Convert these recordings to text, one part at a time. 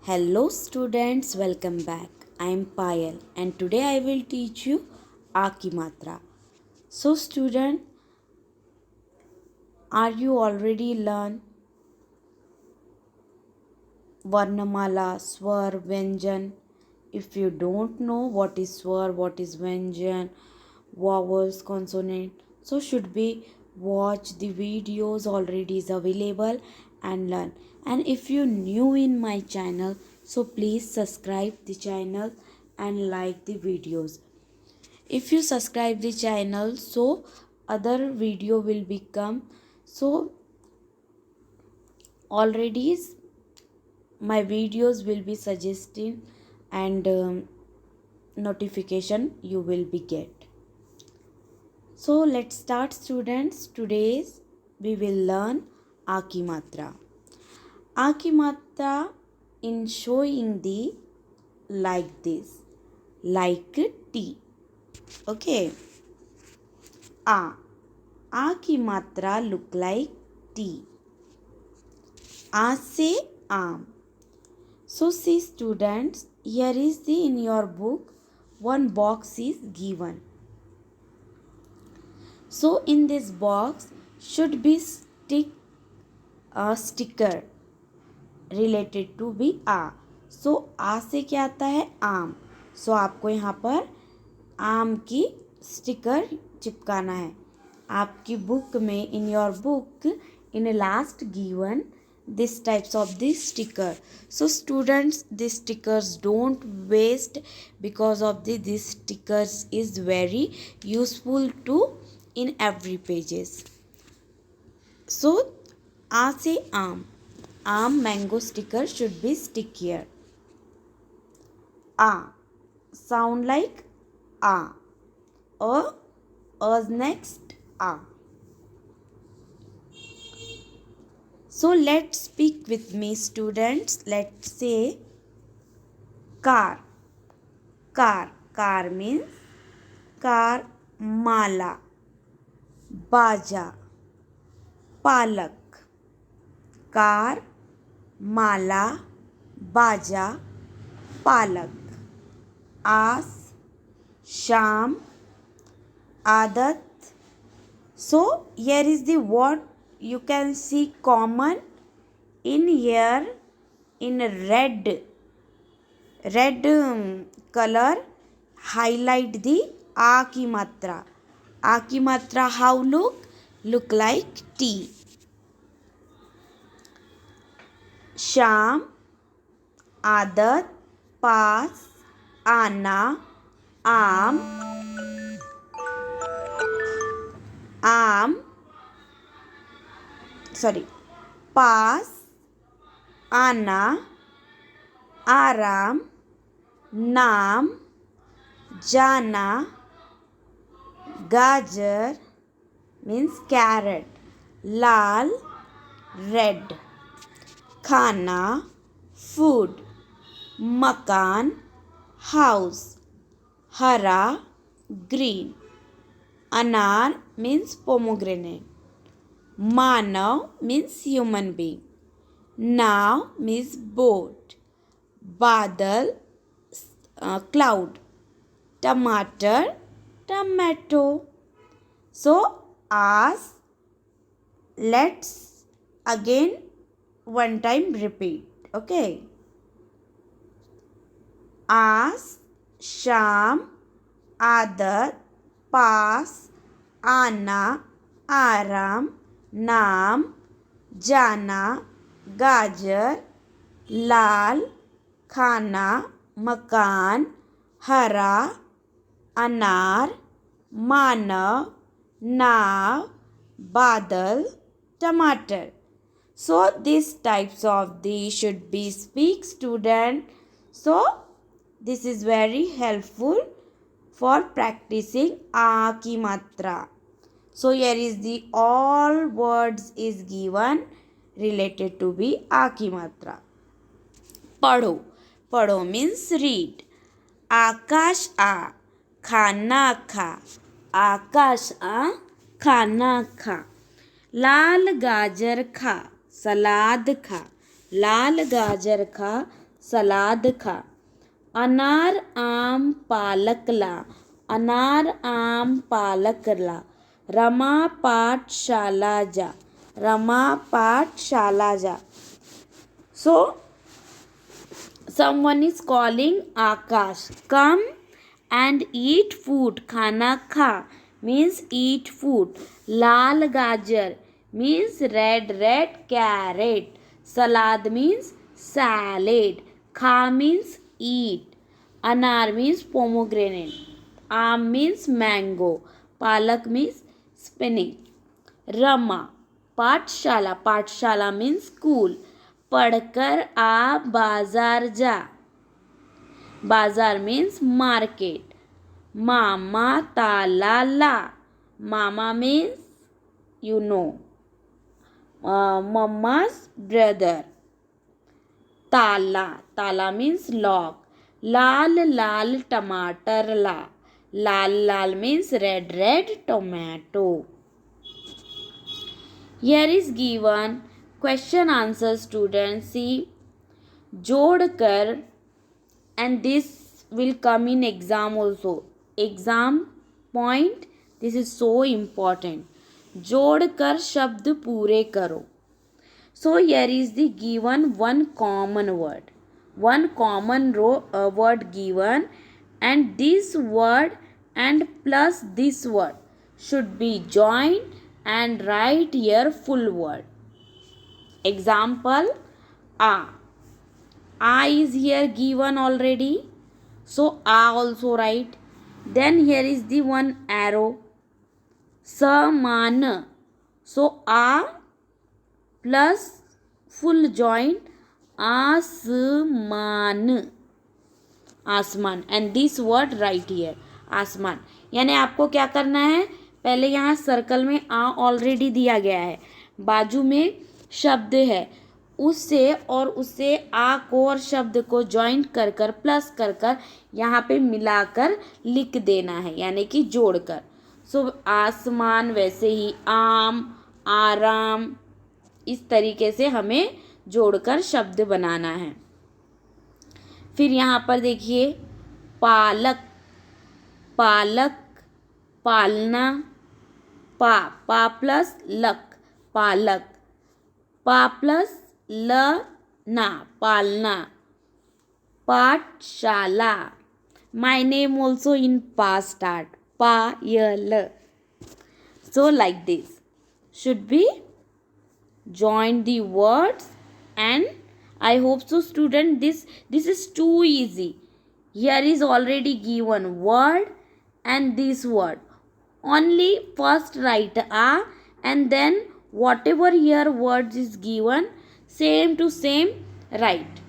Hello students, welcome back. I am Payal and today I will teach you Akimatra. So student, are you already learn Varnamala, Swar, Vyanjan? If you don't know what is Swar, what is Vyanjan, vowels, consonant, so should be watch the videos already is available and learn. And if you new in my channel, so please subscribe the channel and like the videos. If you subscribe the channel, so other video will become, so already my videos will be suggesting and notification you will be get. So let's start students. Today's we will learn Akimatra. Akimatra in showing the like this, like T. Okay. A. A की मात्रा look like T. A से आम. So see students, here is the in your book one box is given. So in this box should be stick a sticker related to be A. So A से क्या आता है आम. So आपको यहाँ पर आम की स्टिकर चिपकाना है. आपकी बुक में in your book in last given this types of this sticker. So students, these stickers don't waste because of this stickers is very useful to in every pages. So A से आम mango sticker should be stick here. A sound like A. A's next A. So let's speak with me students. Let's say car. Car means car, mala, baja, palak. Car, माला, बाजा, पालक. आस, शाम, आदत. So here is the word you can see common in here in red color highlight the A की मात्रा. A की मात्रा how look like T. शाम, आदत, पास, आना, आम, पास, आना, आराम, नाम, जाना, गाजर means carrot, लाल red, खाना food, मकान house, हरा green, अनार means pomegranate, मानव means human being, नाव means boat, बादल cloud, टमाटर tomato. So ask, let's again one time repeat. Okay. आस, शाम, आदत, पास, आना, आराम, नाम, जाना, गाजर, लाल, खाना, मकान, हरा, अनार, मानव, नाव, बादल, टमाटर. So these types of these should be speak student. So this is very helpful for practicing A की मात्रा. So here is the all words is given related to be A की मात्रा. पढ़ो means read. आकाश आ, खाना खा. आकाश आ, खाना खा. लाल गाजर खा, सलाद खा. लाल गाजर खा, सलाद खा। अनार आम पालक ला, अनार आम पालक ला। रमा पाठशाला जा, रमा पाठशाला जा। So someone is calling Akash, come and eat food. खाना खा means eat food. लाल गाजर means red carrot. Salad means salad. खा means eat. अनार means pomegranate. आम means mango. पालक means spinach. रमा पाठशाला, पाठशाला means school. पढ़कर आ बाजार जा, बाजार मीन्स मार्केट। मामा ताला ला, मामा means you know, mamma's brother. ताला, ताला मीन्स लॉक। लाल लाल टमाटर ला, लाल लाल means red tomato. Here is given question answer students. See, जोड़कर, and this will come in exam also. Exam point, this is so important. जोड़कर शब्द पूरे करो. So here is the given one common word. One common word given, and this word and plus this word should be joined and write here full word. Example, a. A is here given already, so a also write. Then here is the one arrow, saman, so a plus full joint asman, आसमान, and this word right here, आसमान। यानी आपको क्या करना है, पहले यहाँ circle में आ ऑलरेडी दिया गया है, बाजू में शब्द है, उससे और उससे आ को और शब्द को ज्वाइंट कर कर प्लस कर कर यहाँ पे मिलाकर लिख देना है, यानी कि जोड़कर। सो आसमान, वैसे ही आम, आराम, इस तरीके से हमें जोड़कर शब्द बनाना है। फिर यहाँ पर देखिए, पालक, पालक, पालना, पा प्लस लक, पालक, पा प्लस ल ना, पालना। पाठशाला, my name also in past start, Payal. So like this should be join the words, and I hope so student, this is too easy. Here is already given word and this word, only first write a, and then whatever here words is given, same to same write,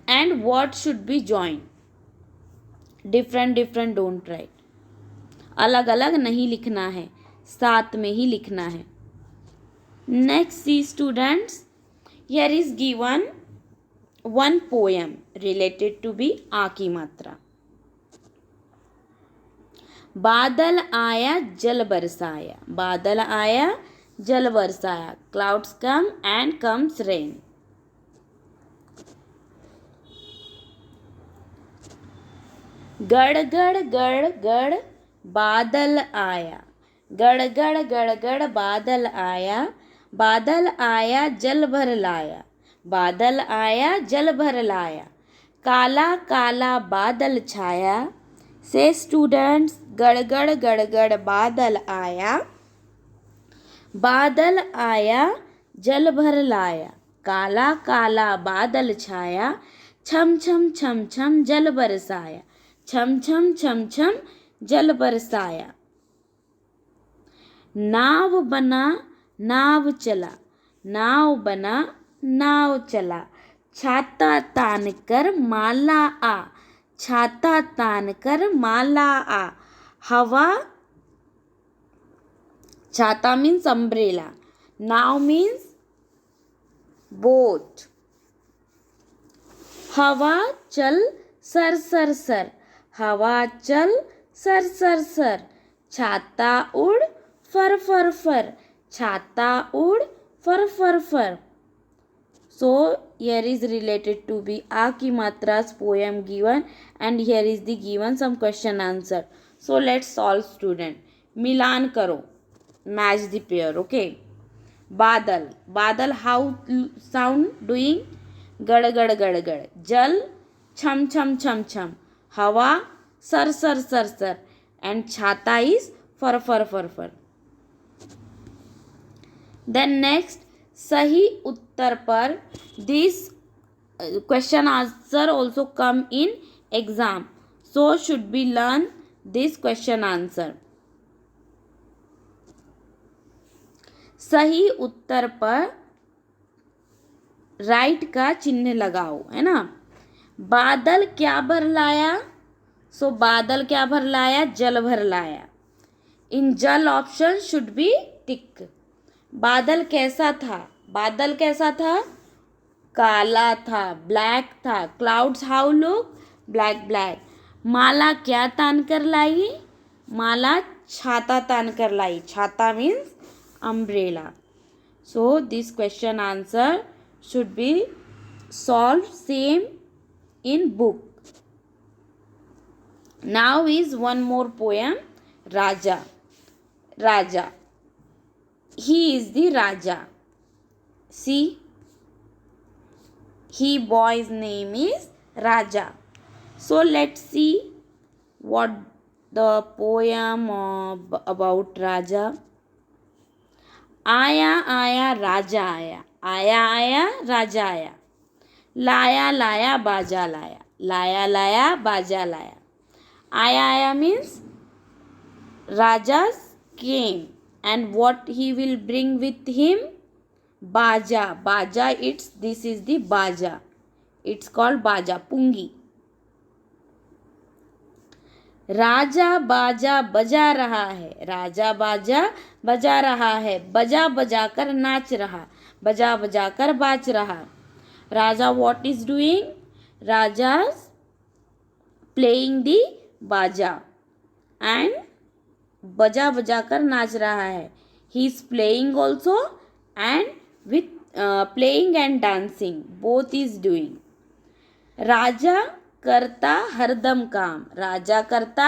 and what should be joined. different don't write, अलग अलग नहीं लिखना है, साथ में ही लिखना है। Next see students, here is given one poem related to be आ की मात्रा। बादल आया जल बरसाया, बादल आया जल बरसाया, clouds come and comes rain। गड़ गड़ गड़ गड़ बादल आया, गड़ गड़ गड़ गड़ बादल आया, बादल आया जल भर लाया, बादल आया जल भर लाया, काला काला बादल छाया। से स्टूडेंट्स, गड़गड़ गड़गड़ बादल आया, बादल आया जल भर लाया, काला काला बादल छाया, छम छम छम छम जल बरसाया, छम छम छम छम जल बरसाया। नाव बना नाव चला, नाव बना नाव चला, छाता तान कर माला आ, छाता तान कर माला आ। हवा, छाता मीन्स अम्ब्रेला, नाव मीन्स बोट। हवा चल सर सर सर, हवा चल सर सर सर, छाता उड़ फर फर फर, छाता उड़ फर फर फर। So here is related to be a की matras poem given, and here is the given some question answer. So let's solve student. मिलान करो, match the pair. Okay. बादल, बादल how sound doing? गड़ गड़ गड़ गड़. जल छम छम छम छम. हवा सर सर सर सर. And छाता is फर फर फर फर. Then next, सही उत्तर पर this question answer also come in exam. So should be learn this question answer. सही उत्तर पर राइट का चिन्ह लगाओ, है ना. बादल क्या भर लाया? सो बादल क्या भर लाया? जल भर लाया. इन जल ऑप्शन शुड बी टिक. बादल कैसा था? बादल कैसा था? काला था, ब्लैक था. Clouds how look? Black black. माला क्या तान कर लाई? माला छाता तान कर लाई. छाता means umbrella. So this question answer should be solved same in book. Now is one more poem, Raja. Raja. He is the Raja. See, he boy's name is Raja. So let's see what the poem about Raja. आया आया राजा आया, आया आया राजा आया. लाया लाया बाजा लाया, लाया लाया बाजा लाया. आया आया means Rajas came, and what he will bring with him? Baja. Baja, this is the baja. It's called baja, pungi. राजा बाजा बजा रहा है, राजा बाजा बजा रहा है. बजा बजा कर नाच रहा, बजा बजा कर बाच रहा. राजा what is doing? Raja's playing the baja and बजा बजा कर नाच रहा है. He is playing also and with playing and dancing, both is doing. राजा करता हरदम काम, राजा करता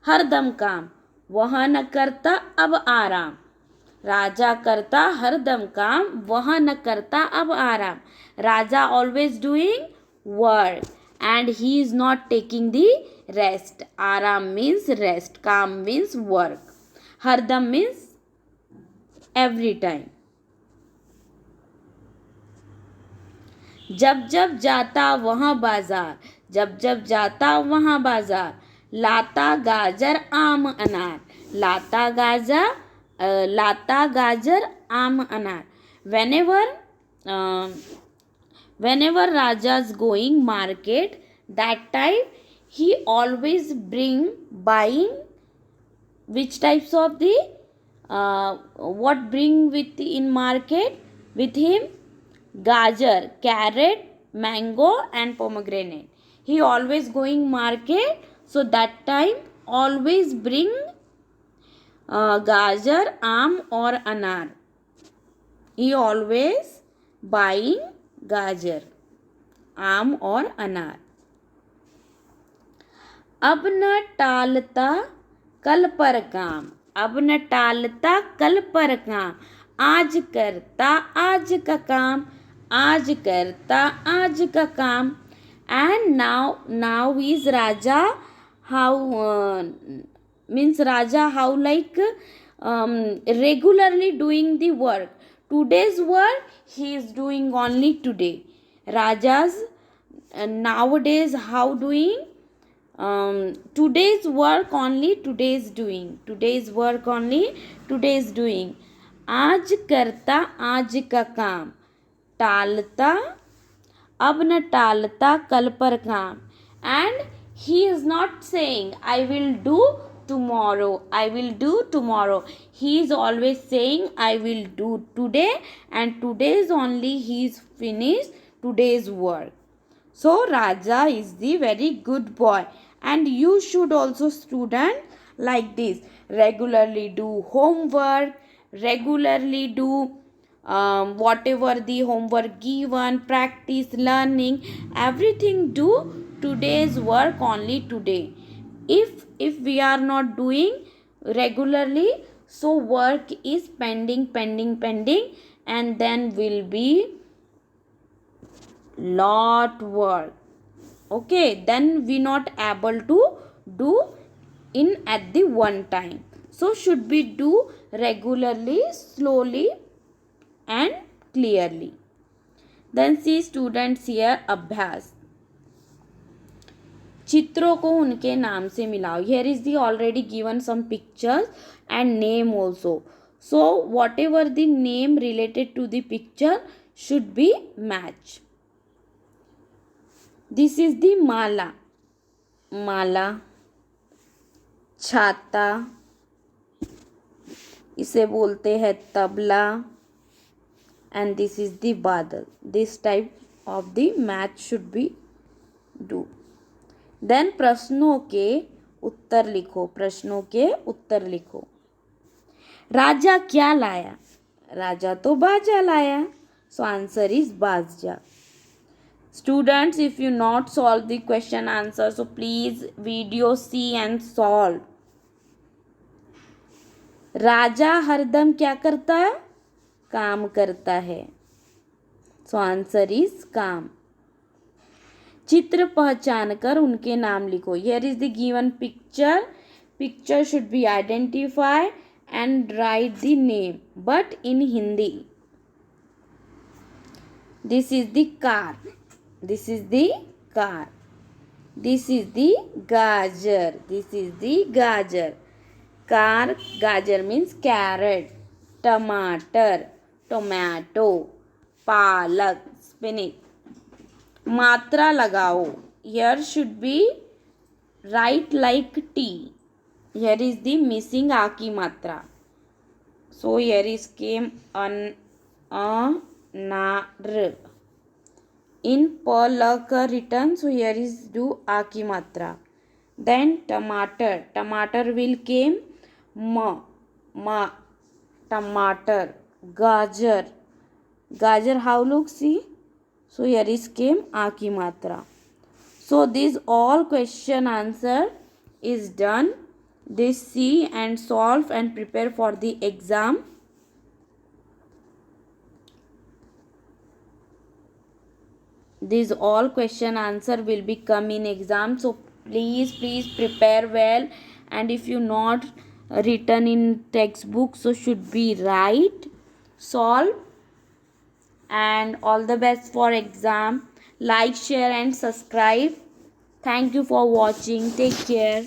हरदम काम. वह न करता अब आराम. राजा करता हरदम काम, वह न करता अब आराम. राजा always doing work and he is not taking the rest. Aram means rest, काम means work, हरदम means every time. जब जब जाता वहाँ बाजार, जब जब जाता वहाँ बाजार. लाता गाजर आम अनार, लाता गाजर आम अनार. Whenever Raja's going market, that time he always buying which types of the what bring with in market with him? Gajar, carrot, mango and pomegranate. He always going market, so that time always bring gajar, aam or anar. He always buying गाजर, आम और अनार. अब न टालता कल पर काम, अब न टालता कल पर काम. आज करता आज का काम, आज करता आज का काम. And now is Raja how means Raja how like regularly doing the work. Today's work he is doing only today. Raja's nowadays how doing? Today's work only today's doing. Today's work only today's doing. आज करता आज का काम, टालता अब न टालता कल पर काम. And he is not saying I will do tomorrow, I will do tomorrow. He is always saying I will do today, and today's only he is finished today's work. So Raja is the very good boy, and you should also student like this regularly do homework, regularly do whatever the homework given, practice, learning, everything do today's work only today. If we are not doing regularly, so work is pending, and then will be lot work. Okay, then we not able to do in at the one time. So should be do regularly, slowly and clearly. Then see students here अभ्यास. चित्रों को उनके नाम से मिलाओ. Here is the already given some pictures and name also. So whatever the name related to the picture should be match. This is the माला. माला, छाता, इसे बोलते हैं tabla, and this is the बादल. This type of the match should be do. Then प्रश्नों के उत्तर लिखो. प्रश्नों के उत्तर लिखो. राजा क्या लाया? राजा तो बाजा लाया. So answer is बाजा. Students, if you not solve the question answer, so please video see and solve. राजा हरदम क्या करता है? काम करता है. So answer is काम. चित्र पहचान कर उनके नाम लिखो. Here is the given picture. Picture should be identified and write the name, but in Hindi. This is the car. This is the car. This is the gajar. This is the gajar. Car, gajar means carrot, tomato, tomato, palak, spinach. मात्रा लगाओ. Here should be write like T. Here is the missing आ की मात्रा. So here is came an, a, na, r. In p l ka written, so here is do आ की मात्रा. Then tomato. Tomato will came ma, tomato. Gajar. Gajar how look see? So here is came आ की मात्रा. So this all question answer is done. This see and solve and prepare for the exam. These all question answer will be come in exam. So please prepare well. And if you not written in textbook, so should be write, solve. And all the best for exam. Like, share and subscribe. Thank you for watching. Take care.